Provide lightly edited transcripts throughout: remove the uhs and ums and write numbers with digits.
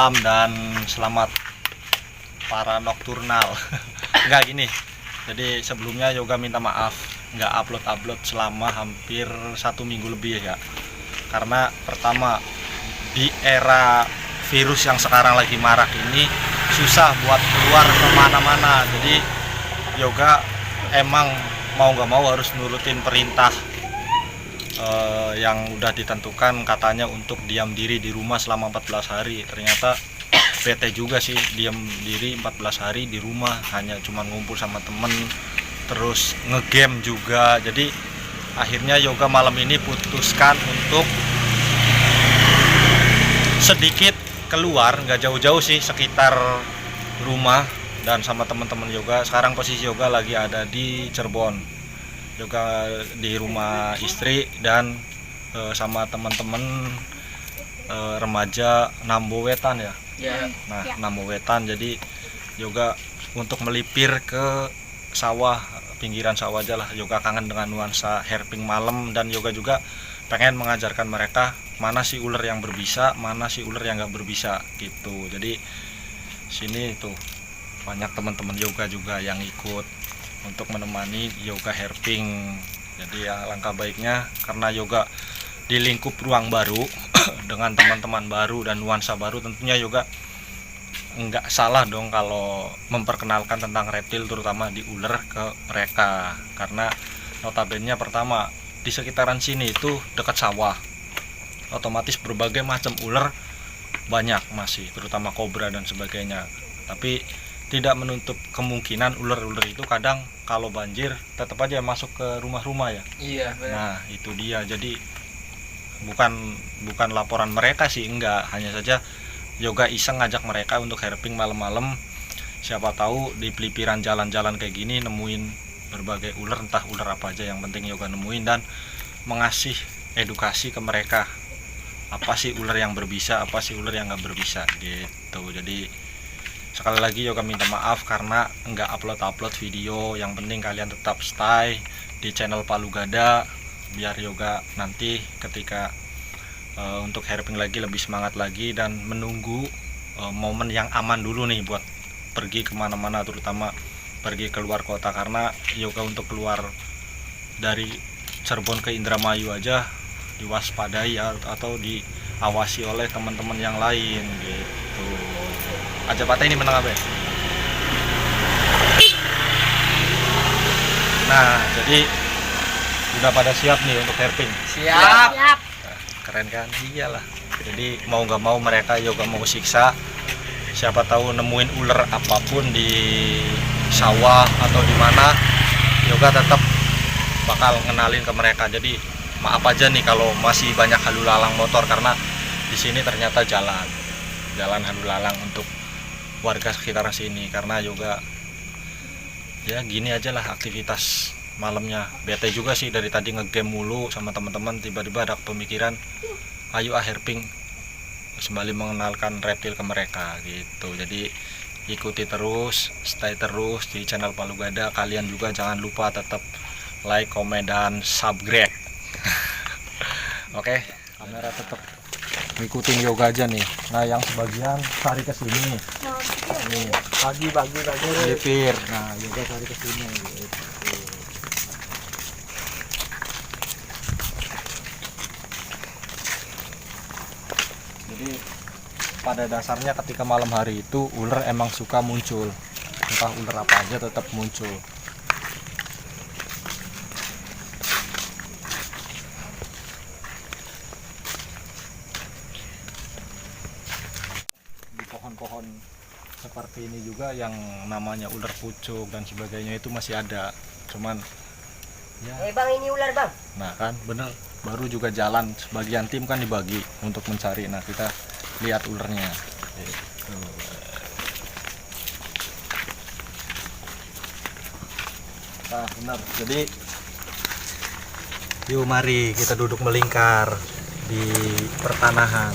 malam dan selamat para nokturnal. Enggak gini. Jadi sebelumnya Yoga minta maaf nggak upload selama hampir 1 minggu lebih ya. Karena pertama di era virus yang sekarang lagi marak ini susah buat keluar kemana-mana. Jadi Yoga emang mau nggak mau harus nurutin perintah yang udah ditentukan, katanya untuk diam diri di rumah selama 14 hari. Ternyata bete juga sih diam diri 14 hari di rumah, hanya cuma ngumpul sama temen terus ngegame juga. Jadi akhirnya Yoga malam ini putuskan untuk sedikit keluar, nggak jauh-jauh sih, sekitar rumah dan sama teman-teman Yoga. Sekarang posisi Yoga lagi ada di Cirebon. Yoga di rumah istri dan sama teman-teman remaja Nambo Wetan ya. Nah, Nambo Wetan. Jadi Yoga untuk melipir ke sawah, pinggiran sawah aja lah. Yoga kangen dengan nuansa herping malam dan Yoga juga pengen mengajarkan mereka mana sih ular yang berbisa, mana sih ular yang nggak berbisa gitu. Jadi sini tuh banyak teman-teman Yoga juga yang ikut untuk menemani Yoga herping. Jadi ya langkah baiknya karena Yoga di lingkup ruang baru dengan teman-teman baru dan nuansa baru, tentunya Yoga nggak salah dong kalau memperkenalkan tentang reptil, terutama di ular, ke mereka. Karena notabene pertama di sekitaran sini itu dekat sawah, otomatis berbagai macam ular banyak masih, terutama kobra dan sebagainya. Tapi tidak menutup kemungkinan ular-ular itu kadang kalau banjir tetap aja masuk ke rumah-rumah ya. Iya, benar. Nah itu dia. Jadi bukan laporan mereka sih, enggak, hanya saja Yoga iseng ngajak mereka untuk herping malam-malam. Siapa tahu di pelipiran jalan-jalan kayak gini nemuin berbagai ular, entah ular apa aja, yang penting Yoga nemuin dan mengasih edukasi ke mereka. Apa sih ular yang berbisa, apa sih ular yang nggak berbisa gitu. Jadi sekali lagi Yoga minta maaf karena nggak upload video. Yang penting kalian tetap stay di channel Palu Gada biar Yoga nanti ketika untuk herping lagi lebih semangat lagi dan menunggu momen yang aman dulu nih buat pergi kemana-mana, terutama pergi keluar kota. Karena Yoga untuk keluar dari Cirebon ke Indramayu aja diwaspadai atau diawasi oleh teman-teman yang lain gitu. Aja patah ini menang apa ya? Nah jadi udah pada siap nih untuk herping. Siap. Nah, keren kan? Iyalah. Jadi mau nggak mau mereka Yoga mau siksa. Siapa tahu nemuin ular apapun di sawah atau di mana, Yoga tetap bakal ngenalin ke mereka. Jadi maaf aja nih kalau masih banyak halu lalang motor, karena di sini ternyata jalan halu lalang untuk warga sekitaran sini. Karena Yoga ya gini aja lah aktivitas malamnya. Bete juga sih dari tadi ngegame mulu sama teman-teman, tiba-tiba ada pemikiran ayo herping kembali mengenalkan reptil ke mereka gitu. Jadi ikuti terus, stay terus di channel Palu Gada. Kalian juga jangan lupa tetap like, komen, dan subscribe. Oke, kamera tetap ngikutin Yoga aja nih. Nah yang sebagian cari ke sini nih, Bagi. lipir. Nah Yoga cari ke sini gitu. Jadi pada dasarnya ketika malam hari itu ular emang suka muncul, entah ular apa aja tetap muncul. Di pohon-pohon seperti ini juga yang namanya ular pucuk dan sebagainya itu masih ada, cuman ya. Bang, ini ular bang. Nah kan bener, baru juga jalan, sebagian tim kan dibagi untuk mencari. Nah kita lihat ularnya gitu. Nah benar, jadi yuk mari kita duduk melingkar di pertanahan.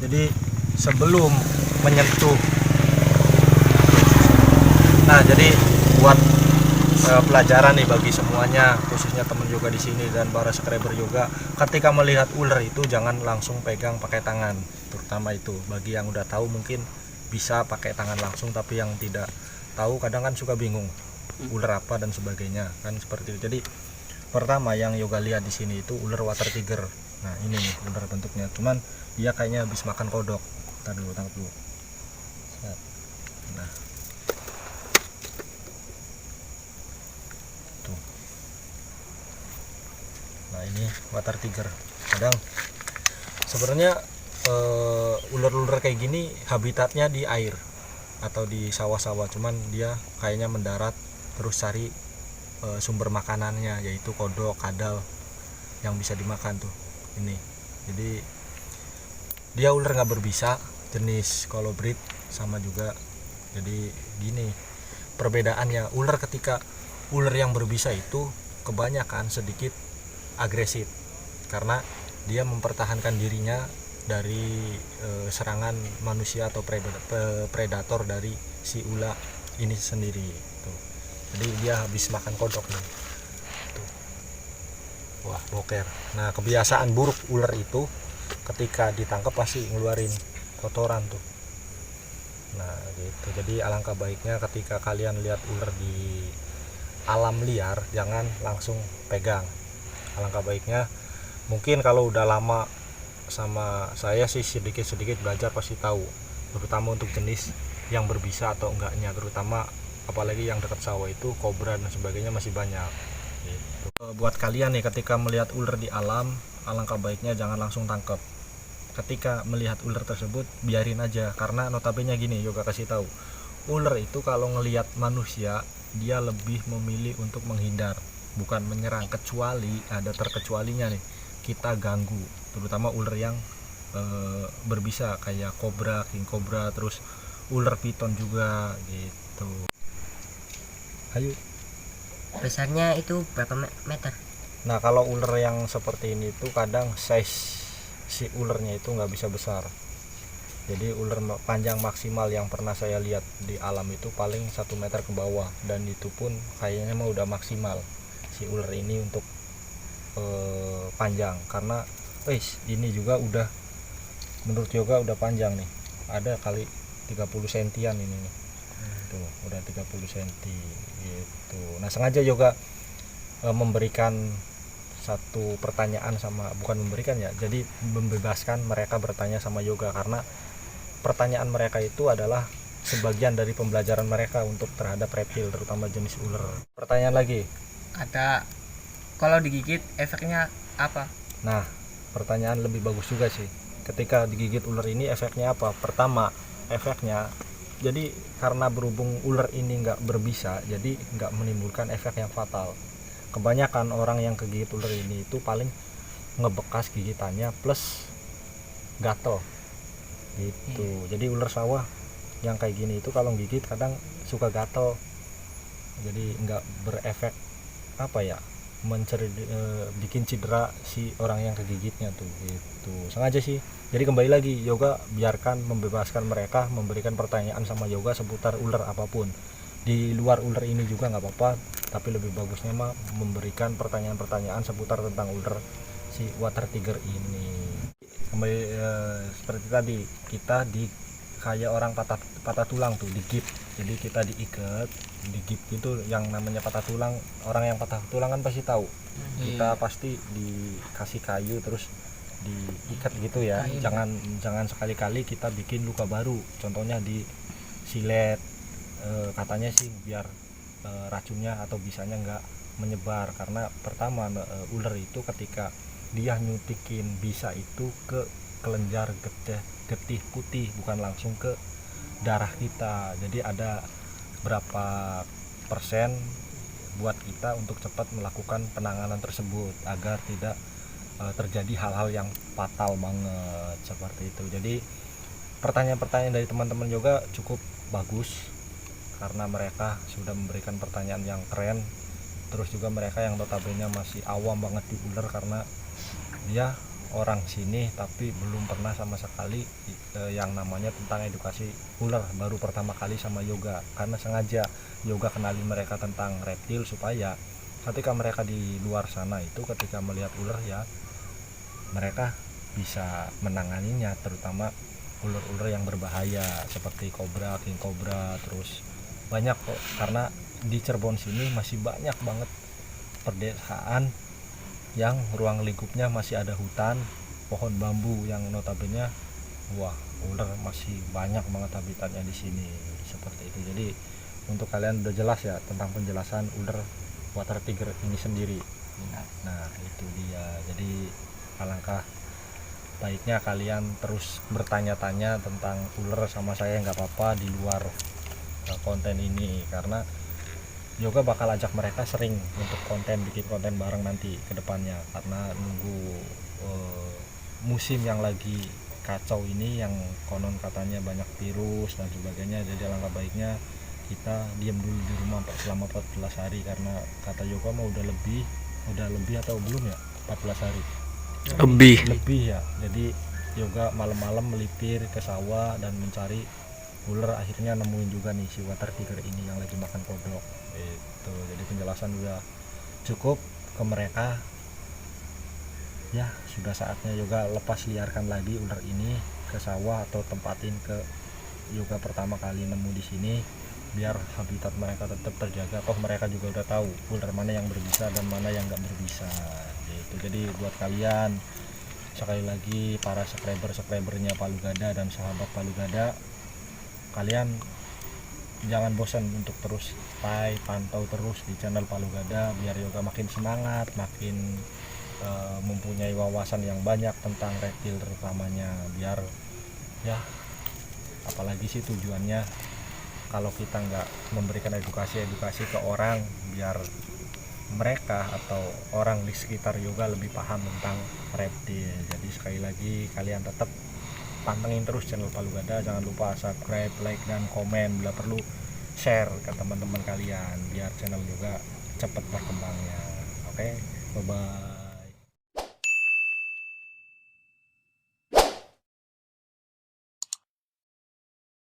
Jadi sebelum menyentuh, nah jadi buat pelajaran nih bagi semuanya, khususnya teman yoga di sini dan para subscriber yoga. Ketika melihat ular itu jangan langsung pegang pakai tangan, terutama itu bagi yang udah tahu mungkin bisa pakai tangan langsung, tapi yang tidak tahu kadang kan suka bingung ular apa dan sebagainya kan seperti itu. Jadi pertama yang yoga lihat di sini itu ular water tiger. Nah ini nih ular bentuknya, cuman dia kayaknya habis makan kodok. Tadi dulu, tangkap dulu. Nah tuh, nah ini water tiger. Kadang sebenarnya ular-ular kayak gini habitatnya di air atau di sawah-sawah, cuman dia kayaknya mendarat terus cari sumber makanannya, yaitu kodok, kadal yang bisa dimakan tuh ini. Jadi dia ular nggak berbisa, jenis kolobrit sama juga. Jadi gini perbedaannya, ular ketika ular yang berbisa itu kebanyakan sedikit agresif karena dia mempertahankan dirinya dari serangan manusia atau predator dari si ular ini sendiri tuh. Jadi dia habis makan kodok nih tuh. Wah boker. Nah kebiasaan buruk ular itu ketika ditangkap pasti ngeluarin kotoran tuh. Nah gitu. Jadi alangkah baiknya ketika kalian lihat ular di alam liar jangan langsung pegang. Alangkah baiknya, mungkin kalau udah lama sama saya sih sedikit-sedikit belajar pasti tahu, terutama untuk jenis yang berbisa atau enggaknya, terutama apalagi yang dekat sawah itu kobra dan sebagainya masih banyak gitu. Buat kalian nih ketika melihat ular di alam, alangkah baiknya jangan langsung tangkap. Ketika melihat ular tersebut biarin aja, karena notabene gini yoga kasih tahu, ular itu kalau ngelihat manusia dia lebih memilih untuk menghindar, bukan menyerang, kecuali ada terkecualinya nih, kita ganggu, terutama ular yang berbisa kayak kobra, king cobra, terus ular piton juga gitu. Ayo. Besarnya itu berapa meter? Nah kalau ular yang seperti ini tuh kadang size si ularnya itu nggak bisa besar. Jadi ular panjang maksimal yang pernah saya lihat di alam itu paling 1 meter ke bawah, dan itu pun kayaknya mah udah maksimal si ular ini untuk panjang, karena ini juga udah menurut yoga udah panjang nih, ada kali 30 sentian ini nih. Tuh udah 30 senti gitu. Nah sengaja yoga memberikan satu pertanyaan sama, bukan memberikan ya, jadi membebaskan mereka bertanya sama yoga, karena pertanyaan mereka itu adalah sebagian dari pembelajaran mereka untuk terhadap reptil, terutama jenis ular. Pertanyaan lagi, Ada, kalau digigit efeknya apa? nah pertanyaan lebih bagus juga sih, ketika digigit ular ini efeknya apa? Pertama efeknya, jadi karena berhubung ular ini nggak berbisa, jadi nggak menimbulkan efek yang fatal. Kebanyakan orang yang kegigit ular ini itu paling ngebekas gigitannya plus gatel gitu. Jadi ular sawah yang kayak gini itu kalau gigit kadang suka gatel, jadi nggak berefek apa ya, bikin cedera si orang yang kegigitnya tuh gitu. Sengaja sih, jadi kembali lagi yoga biarkan membebaskan mereka memberikan pertanyaan sama yoga seputar ular apapun, di luar ular ini juga nggak apa-apa, tapi lebih bagusnya mah memberikan pertanyaan-pertanyaan seputar tentang ular si water tiger ini. Kembali seperti tadi, kita di kayak orang patah tulang tuh, digip. Jadi kita diikat, digip gitu, yang namanya patah tulang, orang yang patah tulang kan pasti tahu. Kita pasti dikasih kayu terus diikat gitu ya. Jangan sekali-kali kita bikin luka baru, contohnya di silet. Katanya sih biar racunnya atau bisanya nggak menyebar, karena pertama ular itu ketika dia nyutikin bisa itu ke kelenjar getih putih, bukan langsung ke darah kita. Jadi ada berapa persen buat kita untuk cepat melakukan penanganan tersebut agar tidak terjadi hal-hal yang fatal banget seperti itu. Jadi pertanyaan-pertanyaan dari teman-teman juga cukup bagus, karena mereka sudah memberikan pertanyaan yang keren. Terus juga mereka yang notabene masih awam banget di ular, karena dia orang sini tapi belum pernah sama sekali yang namanya tentang edukasi ular. Baru pertama kali sama Yoga, karena sengaja Yoga kenalin mereka tentang reptil supaya ketika mereka di luar sana itu ketika melihat ular ya mereka bisa menanganinya, terutama ular-ular yang berbahaya seperti kobra, king cobra, terus banyak kok. Karena di Cirebon sini masih banyak banget perdesaan yang ruang lingkupnya masih ada hutan, pohon bambu yang notabene wah ular masih banyak banget habitatnya di sini seperti itu. Jadi untuk kalian udah jelas ya tentang penjelasan ular water tiger ini sendiri. Nah itu dia. Jadi alangkah baiknya kalian terus bertanya-tanya tentang ular sama saya, nggak apa-apa di luar konten ini, karena Yoga bakal ajak mereka sering untuk bikin konten bareng nanti ke depannya, karena nunggu musim yang lagi kacau ini yang konon katanya banyak virus dan sebagainya. Jadi alangkah baiknya kita diam dulu di rumah selama 14 hari, karena kata Yoga mah udah lebih atau belum ya 14 hari lebih ya. Jadi Yoga malam-malam melipir ke sawah dan mencari ular, akhirnya nemuin juga nih si water tiger ini yang lagi makan kodok itu. Jadi penjelasan udah cukup ke mereka ya, sudah saatnya Yoga lepas liarkan lagi ular ini ke sawah atau tempatin ke Yoga pertama kali nemu di sini biar habitat mereka tetap terjaga. Toh mereka juga udah tahu ular mana yang berbisa dan mana yang nggak berbisa gitu. Jadi buat kalian sekali lagi para subscribernya Palu Gada dan sahabat Palu Gada, kalian jangan bosan untuk terus pantau terus di channel Palu Gada biar Yoga makin semangat, makin mempunyai wawasan yang banyak tentang reptil terutamanya. Biar ya apalagi sih tujuannya kalau kita nggak memberikan edukasi ke orang biar mereka atau orang di sekitar Yoga lebih paham tentang reptil. Jadi sekali lagi kalian tetap pantengin terus channel Palu Gada, jangan lupa subscribe, like, dan komen, bila perlu share ke teman-teman kalian biar channel juga cepat berkembangnya. Oke, bye bye.